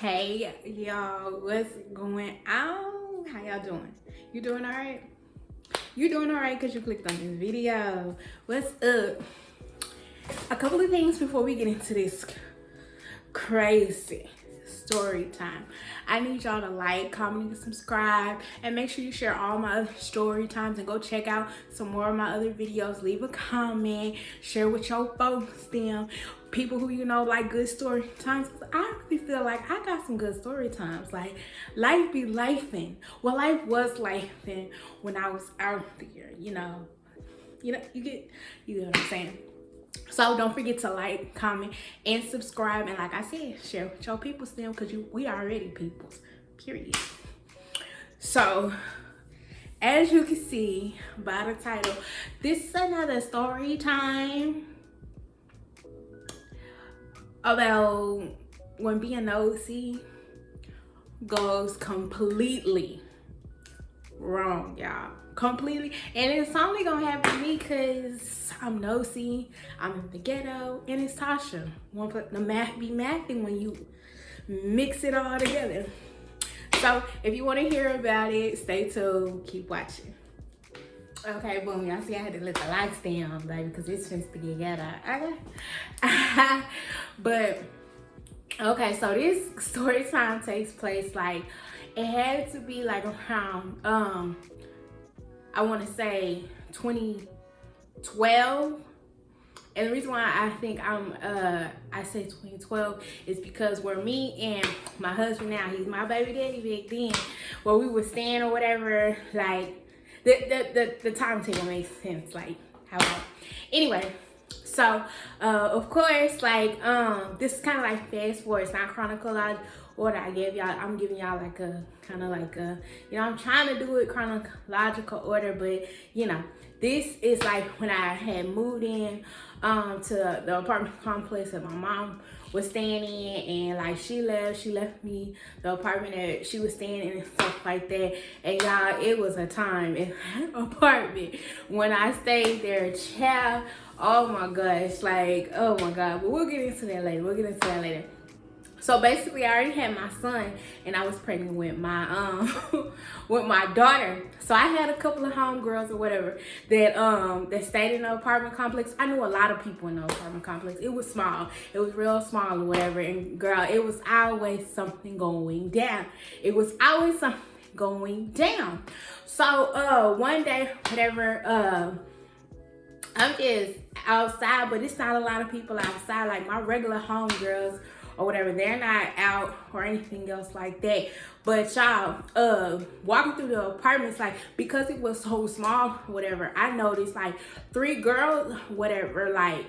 Hey y'all, what's going on? How y'all doing? You doing all right? You doing all right because you clicked on this video. What's up? A couple of things before we get into this crazy story time. I need y'all to like, comment, and subscribe, and make sure you share all my other story times and go check out some more of my other videos. Leave a comment, share with your folks, them people who you know like good story times. I really feel like I got some good story times. Like life be lifing. Well, life was lifing when I was out there. You get what I'm saying. So don't forget to like, comment, and subscribe. And like I said, share with your people still, because we already peoples, period. So as you can see by the title, this is another story time about when being nosy goes completely wrong, y'all. Completely. And it's only gonna happen to me because I'm nosy, I'm in the ghetto, and it's Tasha. The math be mathing when you mix it all together. So if you want to hear about it, stay tuned, keep watching. Okay, boom, y'all see I had to let the lights down, baby, because it's supposed to get ghetto. Okay. But okay, so this story time takes place, like, it had to be like around I want to say 2012. And the reason why I think I say 2012 is because where me and my husband now, he's my baby daddy back then, where we were staying or whatever, like the timetable makes sense, like how anyway. So of course, like this is kind of like fast forward. It's not chronological order I gave y'all. I'm giving y'all like a kind of like a, I'm trying to do it chronological order, but this is like when I had moved in to the apartment complex that my mom was staying in, and like she left me the apartment that she was staying in and stuff like that. And y'all, it was a time in that apartment when I stayed there, child. Oh my gosh, like, oh my God. But we'll get into that later. So basically, I already had my son, and I was pregnant with my with my daughter. So I had a couple of homegirls or whatever that stayed in the apartment complex. I knew a lot of people in the apartment complex. It was small. It was real small or whatever. And girl, it was always something going down. So one day, whatever, I'm just outside, but it's not a lot of people outside. Like my regular homegirls or whatever, they're not out or anything else like that. But y'all, walking through the apartments, like, because it was so small, whatever, I noticed like 3 girls, whatever, like,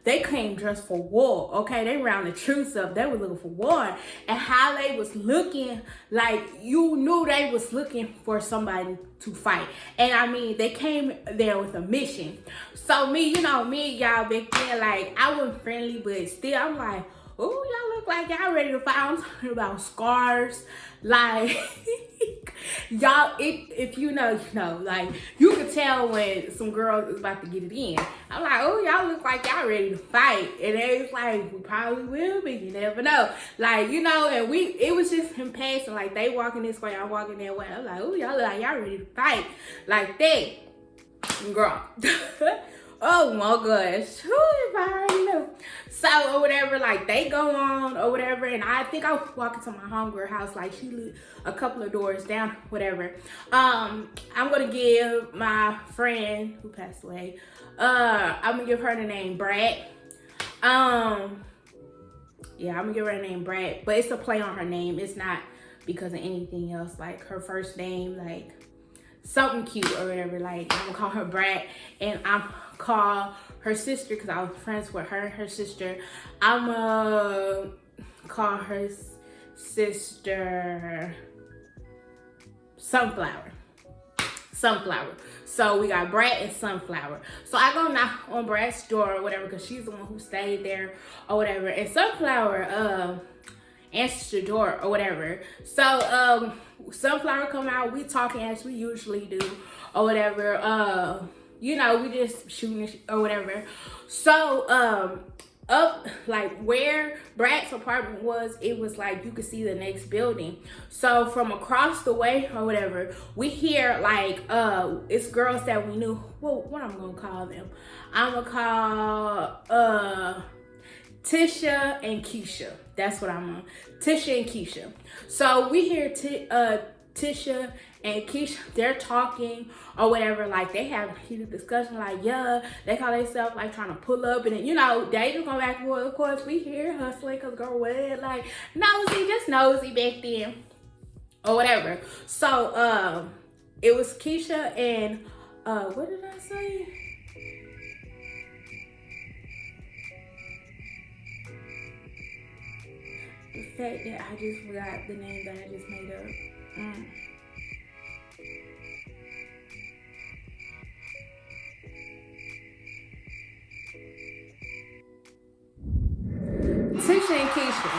they came dressed for war, okay? They round the truth up. They were looking for war. And how they was looking, like, you knew they was looking for somebody to fight. And I mean, they came there with a mission. So me and y'all back then, like, I wasn't friendly, but still, I'm like, oh, y'all look like y'all ready to fight. I'm talking about scars. Like, y'all, if you know, like, you could tell when some girl is about to get it in. I'm like, oh, y'all look like y'all ready to fight. And they was like, we probably will be. You never know. Like, and it was just him passing. Like, they walking this way, I'm walking that way. I'm like, oh, y'all look like y'all ready to fight. Like that. Girl. Oh my gosh. Who if I already know? So or whatever, like they go on or whatever, and I think I was walking to my homegirl house, like she lived a couple of doors down, whatever. I'm gonna give my friend who passed away, I'm gonna give her the name Brad. Yeah, I'm gonna give her the name Brad, but it's a play on her name. It's not because of anything else. Like her first name, like something cute or whatever. Like I'm gonna call her Brad, and I'm call her sister, because I was friends with her and her sister, I'm gonna call her sister Sunflower. So we got Brad and Sunflower. So I go knock on Brad's door or whatever, because she's the one who stayed there or whatever, and Sunflower answers the door or whatever. So Sunflower come out, we talking as we usually do or whatever. We just shooting or whatever. So up like where Brad's apartment was, it was like you could see the next building. So from across the way or whatever, we hear like it's girls that we knew. Well, what I'm gonna call them? I'm gonna call Tisha and Keisha. That's what I'm on. Tisha and Keisha. So we hear Tisha and Keisha, they're talking or whatever, like they have a heated discussion, like, yeah, they call themselves like trying to pull up, and then, you know, they just go back and forth. Of course, we hear hustling because girl, what? Like, nosy, just nosy back then or whatever. So, it was Keisha and, what did I say? The fact that I just forgot the name that I just made up. Tisha and Keisha.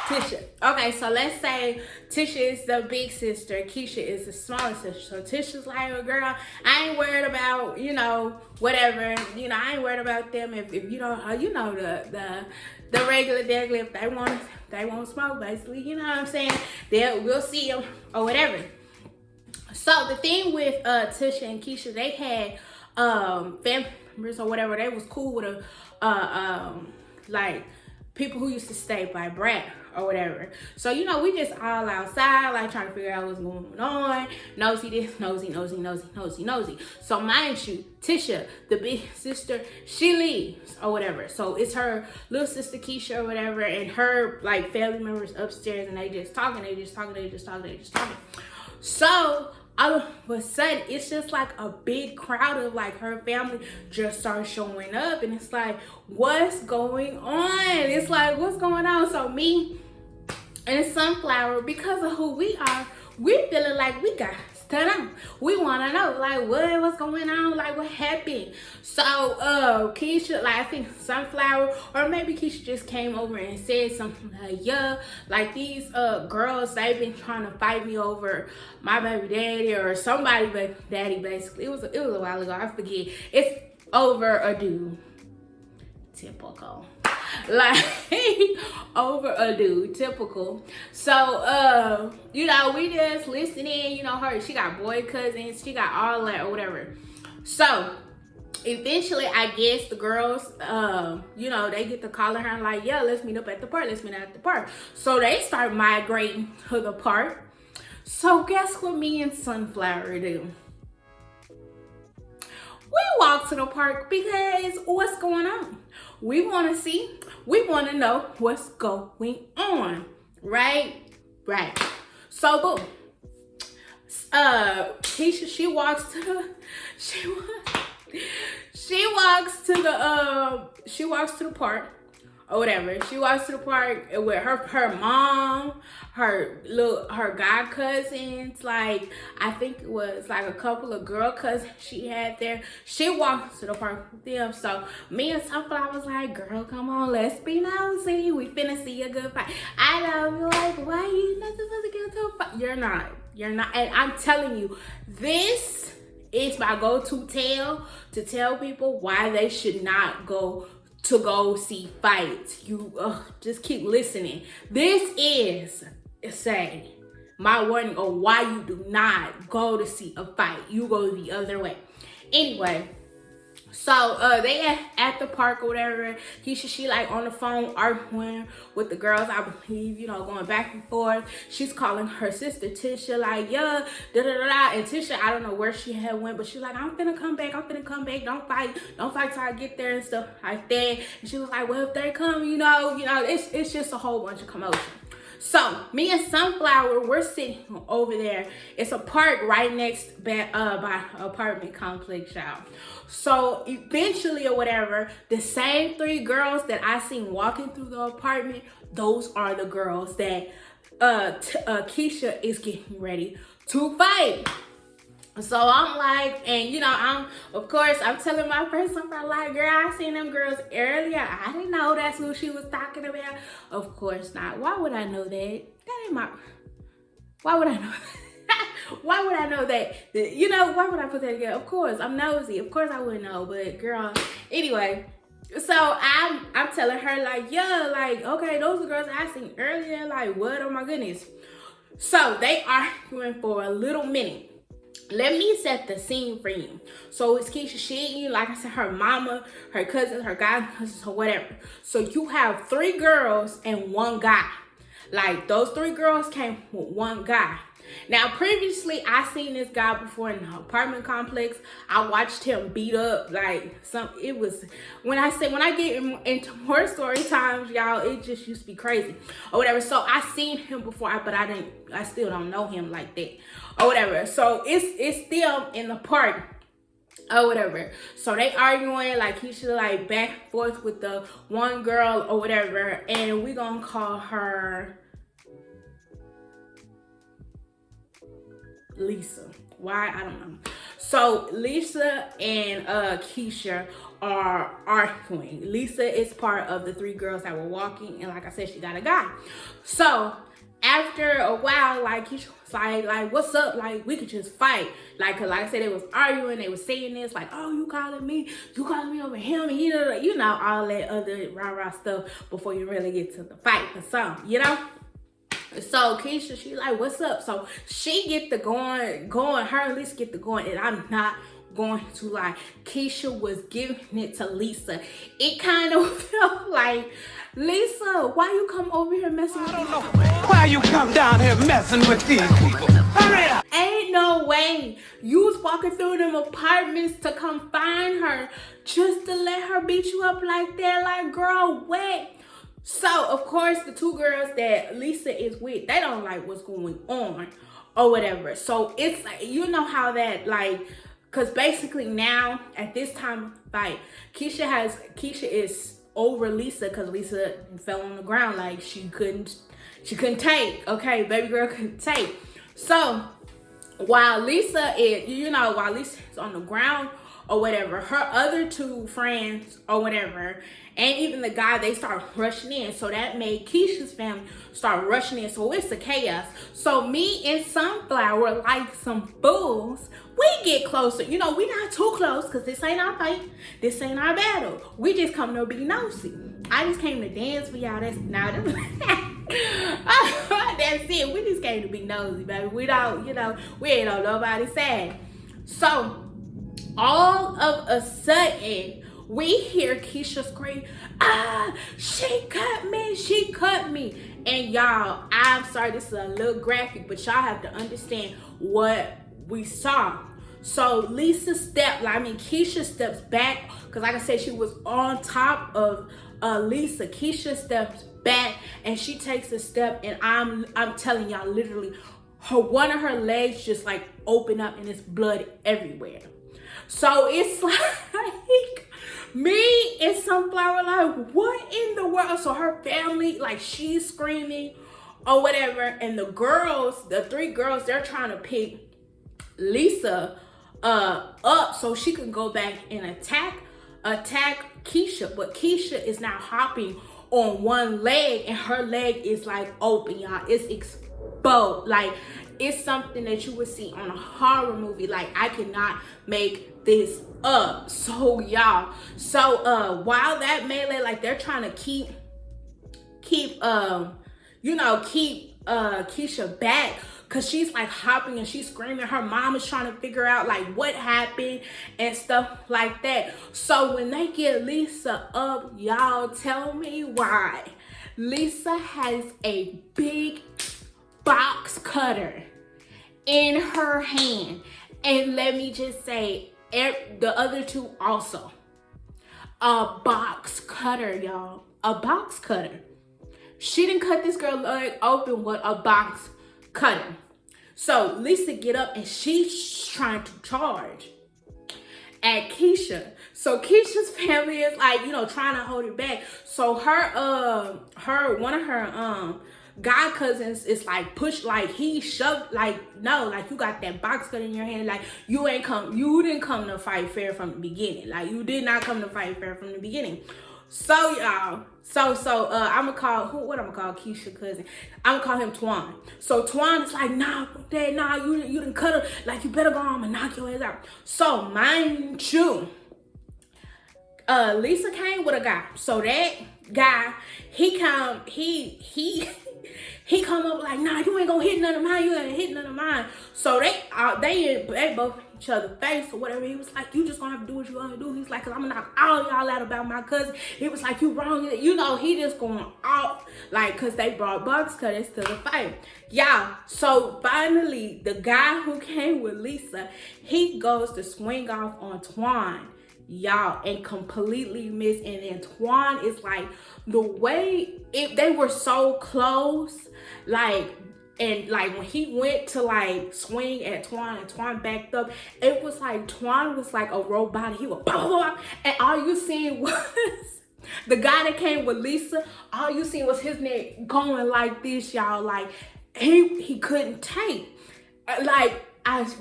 Tisha. Okay, so let's say Tisha is the big sister, Keisha is the smaller sister. So Tisha's like, oh, girl, I ain't worried about, you know, whatever. You know, I ain't worried about them if you don't, you know, the regular degular, if they want smoke, basically, you know what I'm saying? We'll see them or whatever. So the thing with Tisha and Keisha, they had family members or whatever. They was cool with like people who used to stay by Brad or whatever. So, you know, we just all outside, like trying to figure out what's going on. Nosy this, nosy. So mind you, Tisha, the big sister, she leaves or whatever. So it's her little sister Keisha or whatever, and her like family members upstairs, and they just talking. So all of a sudden, it's just like a big crowd of like her family just starts showing up, and it's like, what's going on? It's like, what's going on? So me and Sunflower, because of who we are, we're feeling like we got to know. We want to know, like, what's going on? Like, what happened? So, Keisha, like, I think Sunflower, or maybe Keisha just came over and said something like, yeah, like, these girls, they've been trying to fight me over my baby daddy or somebody baby daddy, basically. It was a while ago. I forget. It's over a dude. Typical. Like, over a dude, typical. So you know, we just listening, you know, she got boy cousins, she got all that or whatever. So eventually, I guess the girls, you know, they get to calling her and like, yeah, let's meet up at the park. So they start migrating to the park. So guess what me and Sunflower do? We walk to the park because what's going on? We want to know what's going on, right? So boom. Keisha, she walks to the park or whatever. She walks to the park with her mom, her god cousins, like I think it was like a couple of girl cousins she had there. She walks to the park with them. So me and Sunflower was like, girl, come on, let's be nosy. We finna see a good fight. I know, you're like, why you not supposed to get to a fight? You're not. And I'm telling you, this is my go-to to tell people why they should not go see fights. You just keep listening. This is my warning on why you do not go to see a fight. You go the other way. Anyway, so they at the park or whatever. Keisha, she like on the phone arguing with the girls, I believe, you know, going back and forth. She's calling her sister Tisha like, yeah, and Tisha, I don't know where she had went, but she's like, I'm finna come back, don't fight till I get there and stuff like that. And she was like, well, if they come, you know, it's just a whole bunch of commotion. So me and Sunflower, we're sitting over there. It's a park right next by apartment complex, y'all. So eventually or whatever, the same 3 girls that I seen walking through the apartment, those are the girls that Keisha is getting ready to fight. So I'm like, and you know, I'm telling my friend something like, girl, I seen them girls earlier. I didn't know that's who she was talking about. Of course not. Why would I know that? That ain't my, why would I know that? Why would I know that? You know, why would I put that together? Of course, I'm nosy. Of course I wouldn't know, but girl, anyway. So I'm telling her like, yeah, like, okay, those are the girls I seen earlier. Like, what? Oh my goodness. So they arguing for a little minute. Let me set the scene for you. So it's Keisha, she, like I said, her mama, her cousins, her god cousins, or whatever. So you have 3 girls and 1 guy. Like, those 3 girls came with 1 guy. Now, previously, I seen this guy before in the apartment complex. I watched him beat up like it was, when I get into more story times, y'all, it just used to be crazy or whatever. So I seen him before, but I still don't know him like that or whatever. So it's still in the park or whatever. So they arguing, like he should like back and forth with the one girl or whatever, and we gonna call her Lisa. Why? I don't know. So Lisa and Keisha are arguing. Lisa is part of the 3 girls that were walking, and like I said, she got a guy. So after a while, like Keisha was like, what's up? Like, we could just fight. Like, cause like I said, they was arguing, they was saying this, like, oh, you calling me over him, and he, you know, all that other rah-rah stuff before you really get to the fight or something, you know? So Keisha, she like, what's up? So she get the going, her and Lisa get the going, and I'm not going to lie. Keisha was giving it to Lisa. It kind of felt like, Lisa, why you come over here messing with these people? Why you come down here messing with these people? Hurry up! Ain't no way you was walking through them apartments to come find her just to let her beat you up like that. Like, girl, wait. So, of course, the 2 girls that Lisa is with, they don't like what's going on or whatever. So, it's like, you know how that, like, because basically now, at this time of the fight, Keisha is over Lisa because Lisa fell on the ground. Like, she couldn't take, okay? Baby girl couldn't take. So, while Lisa is on the ground or whatever, her other 2 friends or whatever, and even the guy, they start rushing in. So that made Keisha's family start rushing in. So it's a chaos. So me and Sunflower, like some fools, we get closer. You know, we not too close because this ain't our fight. This ain't our battle. We just come to be nosy. I just came to dance for y'all. That's it. We just came to be nosy, baby. We don't, we ain't on nobody's side. So all of a sudden, we hear Keisha scream, she cut me. And y'all, I'm sorry, this is a little graphic, but y'all have to understand what we saw. So Keisha steps back, because like I said, she was on top of Lisa. Keisha steps back, and she takes a step, and I'm telling y'all, literally, one of her legs just like open up, and it's blood everywhere. So it's like, me and Sunflower, like, what in the world? So her family, like, she's screaming or whatever, and the 3 girls, they're trying to pick Lisa up so she can go back and attack Keisha. But Keisha is now hopping on one leg, and her leg is like open, y'all. It's exposed. Like, it's something that you would see on a horror movie. Like, I cannot make this up. So y'all, while that melee, like, they're trying to keep Keisha back, because she's like hopping and she's screaming. Her mom is trying to figure out like what happened and stuff like that. So when they get Lisa up, y'all, tell me why Lisa has a big box cutter in her hand. And let me just say, the other 2 also. A box cutter, y'all. A box cutter. She didn't cut this girl leg open with a box cutter. So Lisa get up and she's trying to charge at Keisha. So Keisha's family is like, trying to hold it back. So one of her god cousins is like push, like he shoved, like, no, like, you got that box cut in your hand, like you didn't come to fight fair from the beginning. Like, you did not come to fight fair from the beginning. So y'all, I'ma call Keisha cousin. I'ma call him Twan. So Twan is like, nah, Dad, nah, you didn't cut her. Like, you better go home and knock your ass out. So mind you, Lisa came with a guy. So that guy, he come up like, nah, you ain't gonna hit none of mine. You ain't hit none of mine. So they both each other face or whatever. He was like, you just gonna have to do what you gonna do. He's like, cause I'm gonna knock all y'all out about my cousin. He was like, you wrong. You know, he just going off like, cause they brought bugs cutters to the fight. Y'all, so finally the guy who came with Lisa, he goes to swing off on Twan. Y'all, and completely miss. And then Twan is like, the way they were so close, like, and like when he went to like swing at Twan and Twan backed up, it was like Twan was like a robot. He was blah, blah, blah, and all you seen was the guy that came with Lisa. All you seen was his neck going like this, y'all. Like he couldn't take, like.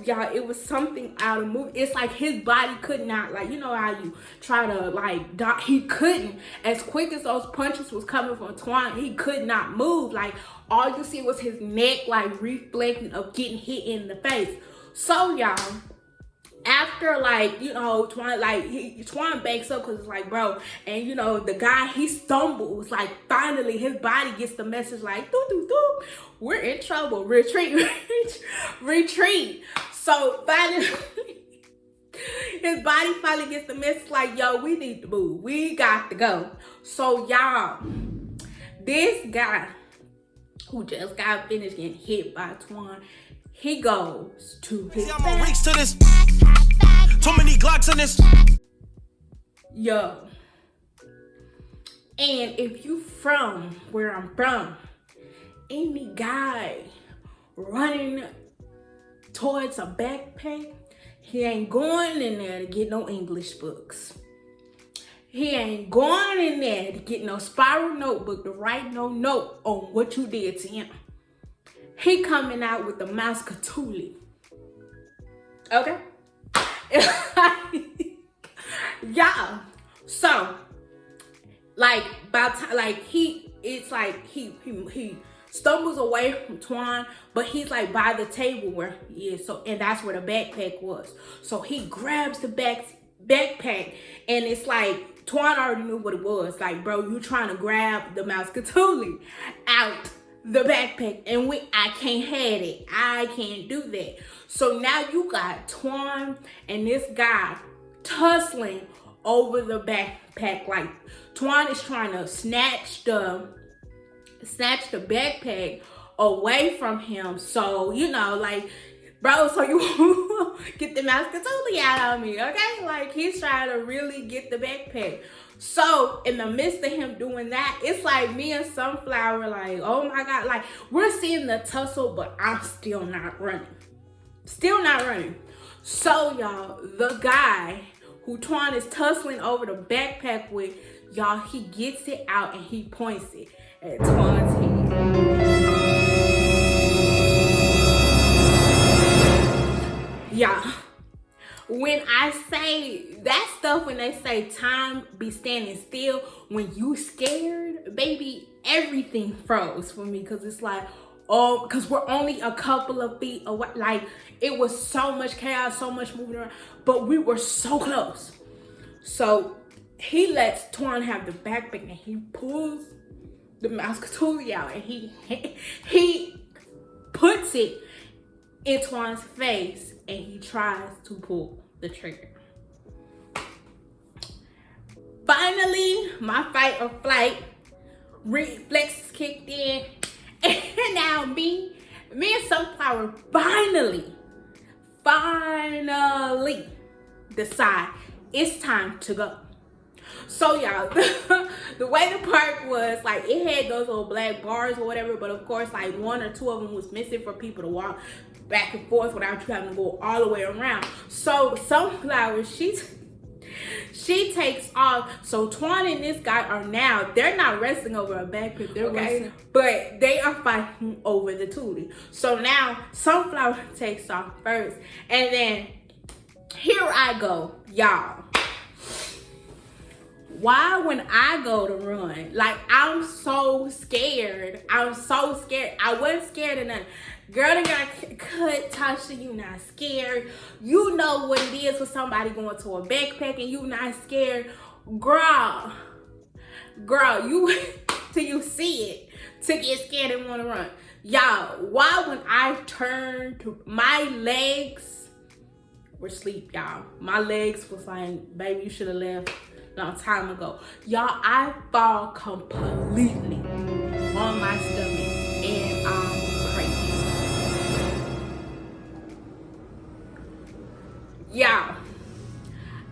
Y'all, it was something out of movie. It's like his body could not, like, you know how you try to like dodge. He couldn't. As quick as those punches was coming from Twan, he could not move. Like all you see was his neck like reflecting of getting hit in the face. So y'all, after like, you know, Twan backs up because it's like, bro, and you know, the guy, he stumbles, like finally his body gets the message like, doo doo doo, we're in trouble, retreat, retreat. So finally his body finally gets the message like, yo, we need to move, we got to go. So y'all, this guy who just got finished getting hit by Twan, he goes to his reach to this. Too many Glocks in this. Yo. And if you from where I'm from, any guy running towards a backpack, he ain't going in there to get no English books. He ain't going in there to get no spiral notebook to write no note on what you did to him. He coming out with the Mascatuli. Okay? Yeah. So, like, by time, like he stumbles away from Twan, but he's like by the table where he is. So, and that's where the backpack was. So he grabs the backpack, and it's like Twan already knew what it was. Like, bro, you trying to grab the Mascatuli out the backpack, and I can't have it. I can't do that. So now you got Twan and this guy tussling over the backpack. Like Twan is trying to snatch the backpack away from him. So, you know, like, bro, so you get the Mascatuli out of me, okay? Like, he's trying to really get the backpack. So, in the midst of him doing that, it's like me and Sunflower, like, oh my God, like, we're seeing the tussle, but I'm still not running. Still not running. So, y'all, the guy who Twan is tussling over the backpack with, y'all, he gets it out and he points it at Twan's head. Yeah. When I say that stuff, when they say time be standing still, when you scared, baby, everything froze for me. Cause it's like, oh, because we're only a couple of feet away. Like, it was so much chaos, so much moving around, but we were so close. So he lets Twan have the backpack and he pulls the Mascatuli out and he puts it in Twan's face and he tries to pull the trigger. Finally, my fight or flight reflexes kicked in, and now me and Sunflower finally decide it's time to go. So y'all, the way the park was, like, it had those little black bars or whatever, but of course, like, one or two of them was missing for people to walk back and forth without you having to go all the way around. So Sunflower, she takes off. So Twan and this guy are now, they're not wrestling over a backpack, they're wrestling, but they are fighting over the Tuli. So now Sunflower takes off first, and then here I go, y'all. Why when I go to run, like, I'm so scared. I wasn't scared of nothing. Girl, they got cut, Tasha, you not scared. You know what it is for somebody going to a backpack and you not scared. girl, you till you see it, to get scared and want to run. Y'all, why when I turned to my legs were asleep, y'all. My legs was like, baby, you should have left a long time ago. Y'all, I fall completely on my stomach and I'm crazy. Y'all,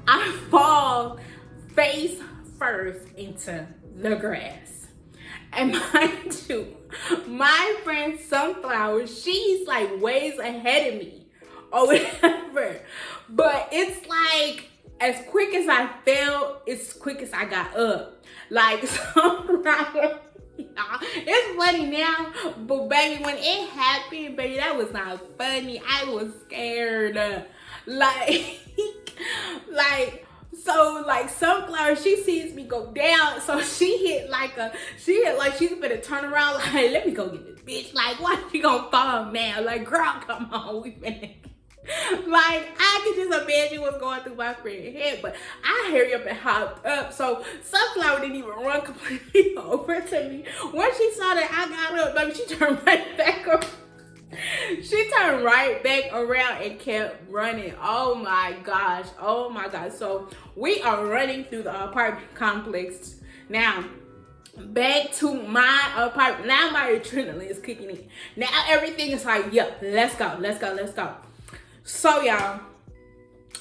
I fall face first into the grass. And mind you, my friend Sunflower, she's like ways ahead of me or whatever. But it's like, as quick as I fell, it's quick as I got up. Like, Sunflower, it's funny now, but baby, when it happened, baby, that was not funny. I was scared. So Sunflower, she sees me go down, so she hit like she's gonna turn around, like, let me go get this bitch. Like, why she gonna fall now? Like, girl, come on, we finna. Like, I could just imagine what's going through my friend's head, but I hurry up and hopped up. So Sunflower didn't even run completely over to me. When she saw that I got up, baby, she turned right back around. She turned right back around and kept running. Oh my gosh. Oh my gosh. So we are running through the apartment complex. Now, back to my apartment. Now my adrenaline is kicking in. Now everything is like, yep, let's go. So y'all,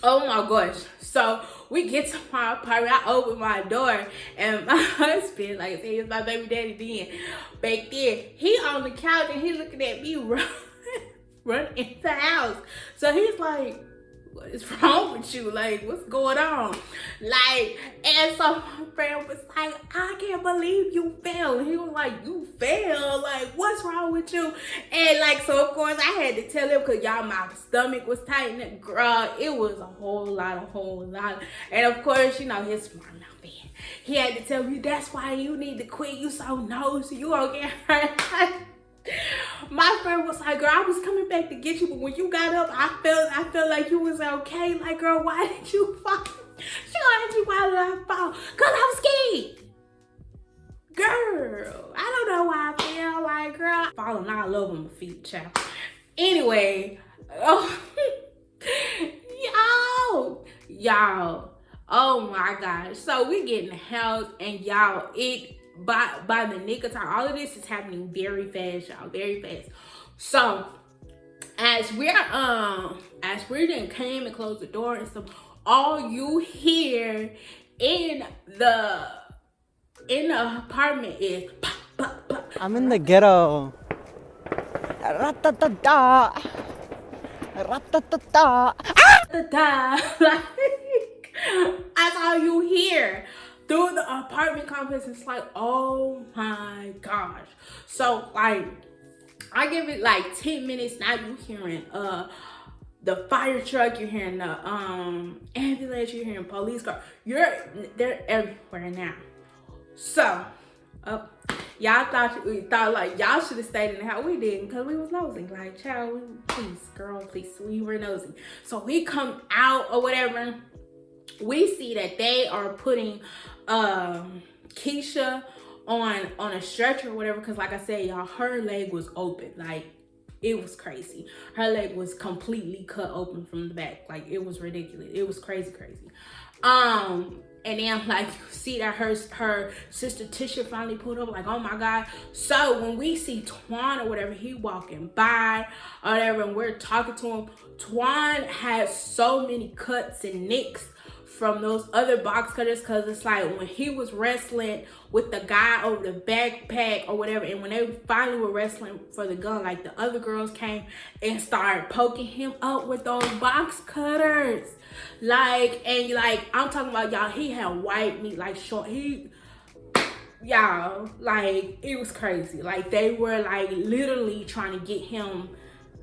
oh my gosh. So we get to my apartment. I open my door and my husband, like I said, he's my baby daddy then. Back there, he on the couch and he looking at me run in the house. So he's like, what is wrong with you? Like, what's going on? Like, and so my friend was like, I can't believe you fell. And he was like, you fell? Like, what's wrong with you? And like, so of course I had to tell him, because y'all, my stomach was tight and girl, it was a whole lot. And of course, you know, his smart mouth man, he had to tell me, that's why you need to quit. You so nosy, you won't get hurt. My friend was like, girl, I was coming back to get you, but when you got up, I felt like you was okay. Like, girl, why did you fall? She asked me, why did I fall? Cause I was scared. Girl, I don't know why I feel like, girl, falling all over my feet, child. Anyway, y'all, oh my gosh. So we get in the house and y'all, by the nick of time, all of this is happening very fast, y'all, very fast. So as we then came and closed the door and stuff, all you hear in the apartment is pop, pop, pop. I'm in the ghetto. Ra-ta-ta-ta. Ra-ta-ta-ta. Like, that's all you hear through the apartment complex. It's like, oh my gosh. So like, I give it like 10 minutes. Now you hearing the fire truck, you're hearing the ambulance, you're hearing police car. They're everywhere now. So y'all thought like y'all should have stayed in the house. We didn't, because we was nosy. Like, child, please, we were nosy. So we come out or whatever. We see that they are putting Keisha on a stretcher or whatever, because like I said, y'all, her leg was open. Like, it was crazy. Her leg was completely cut open from the back. Like, it was ridiculous. It was crazy. And then like, you see that her sister Tisha finally pulled up, like, oh my God. So when we see Twan or whatever, he walking by or whatever, and we're talking to him, Twan has so many cuts and nicks from those other box cutters, because it's like when he was wrestling with the guy over the backpack or whatever, and when they finally were wrestling for the gun, like, the other girls came and started poking him up with those box cutters. Like, and like, I'm talking about, y'all, he had white meat, like short, y'all, like, it was crazy. Like, they were like literally trying to get him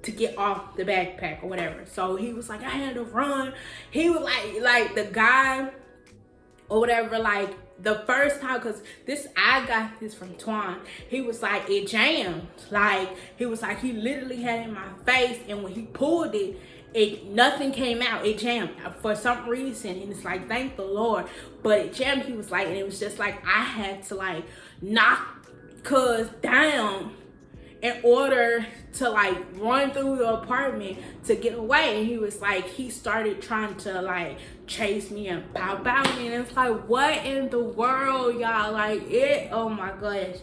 to get off the backpack or whatever. So he was like, I had to run. He was like the guy or whatever, like, the first time, because I got this from Twan, he was like, it jammed. Like, he was like, he literally had it in my face, and when he pulled it, nothing came out. It jammed for some reason, and it's like, thank the Lord. But it jammed. He was like, and it was just like I had to like knock cuz down in order to like run through the apartment to get away. And he was like, he started trying to like chase me and bow me, and it's like, what in the world, y'all? Like, oh my gosh.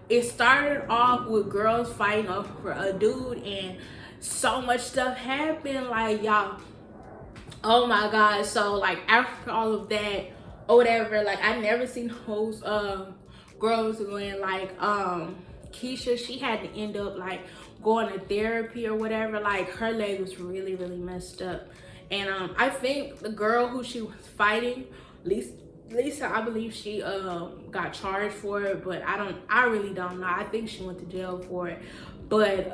It started off with girls fighting over a dude, and so much stuff happened, like, y'all, oh my god. So like after all of that or whatever, like I never seen those girls going like Keisha, she had to end up like going to therapy or whatever. Like her leg was really messed up, and I think the girl who she was fighting, Lisa, I believe she got charged for it, but I really don't know. I think she went to jail for it. But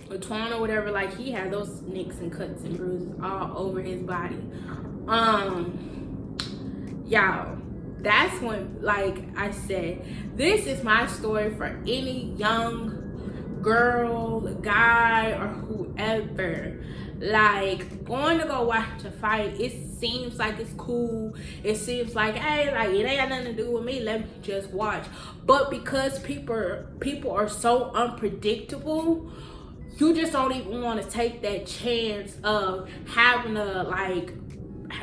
Twan or whatever, like he had those nicks and cuts and bruises all over his body. Y'all, that's when, like I said, this is my story for any young girl, guy, or whoever. Like, going to go watch a fight, it seems like it's cool. It seems like, hey, like it ain't got nothing to do with me, let me just watch. But because people are so unpredictable, you just don't even want to take that chance of having to like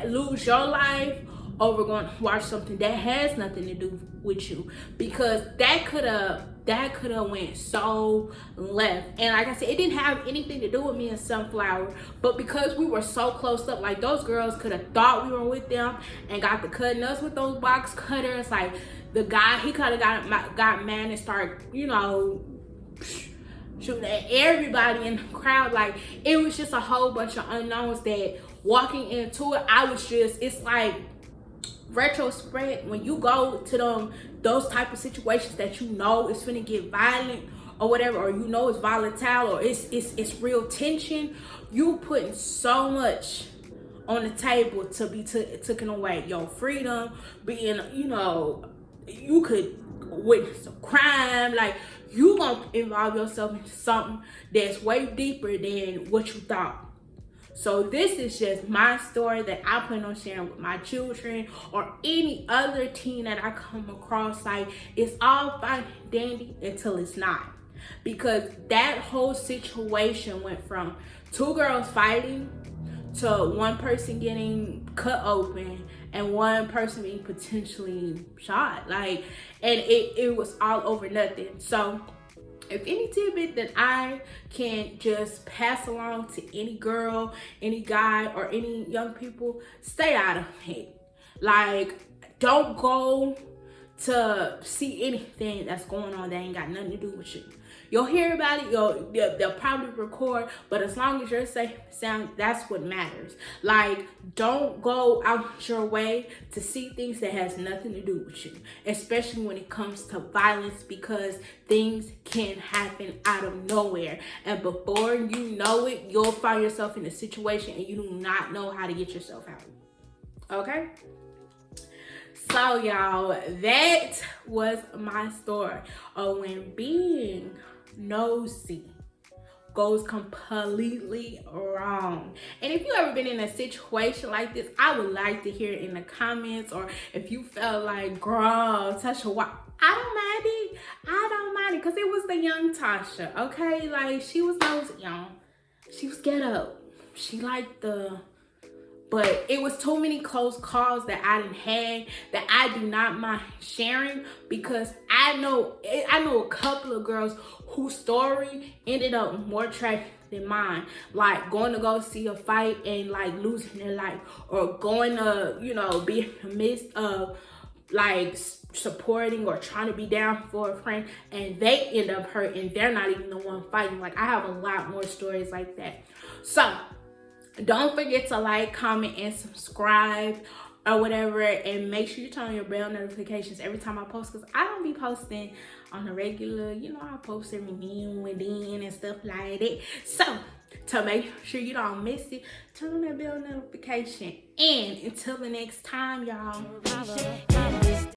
lose your life over going to watch something that has nothing to do with you, because that could have went so left. And like I said, it didn't have anything to do with me and Sunflower, but because we were so close up, like those girls could have thought we were with them and got to cutting us with those box cutters. Like the guy, he could have got mad and started, you know, shooting at everybody in the crowd. Like it was just a whole bunch of unknowns that walking into it, it's like retrospect, when you go to those type of situations that you know it's finna get violent or whatever, or you know it's volatile, or it's real tension, you putting so much on the table to be taken away. Your freedom, being, you know, you could witness a crime, like you gonna involve yourself into something that's way deeper than what you thought. So this is just my story that I plan on sharing with my children or any other teen that I come across. Like, it's all fine and dandy until it's not. Because that whole situation went from 2 girls fighting to 1 person getting cut open and 1 person being potentially shot. Like, and it was all over nothing. So if any tidbit that I can just pass along to any girl, any guy, or any young people, stay out of it. Like, don't go to see anything that's going on that ain't got nothing to do with you. You'll hear about it, they'll probably record, but as long as you're safe and sound, that's what matters. Like, don't go out your way to see things that has nothing to do with you, especially when it comes to violence, because things can happen out of nowhere, and before you know it, you'll find yourself in a situation and you do not know how to get yourself out. Okay? So y'all, that was my story of when being nosy goes completely wrong. And if you ever been in a situation like this, I would like to hear it in the comments, or if you felt like, girl, Tasha, why? I don't mind it, because it was the young Tasha, okay? Like, she was nosy, y'all. She was ghetto. She liked but it was too many close calls that I didn't have that I do not mind sharing, because I know a couple of girls whose story ended up more tragic than mine. Like going to go see a fight and like losing their life, or going to, you know, be in the midst of like supporting or trying to be down for a friend and they end up hurt and they're not even the one fighting. Like, I have a lot more stories like that. So don't forget to like, comment, and subscribe or whatever, and make sure you turn on your bell notifications every time I post, because I don't be posting on a regular, you know, I post every now and then and stuff like that. So to make sure you don't miss it, turn on that bell notification. And until the next time, y'all,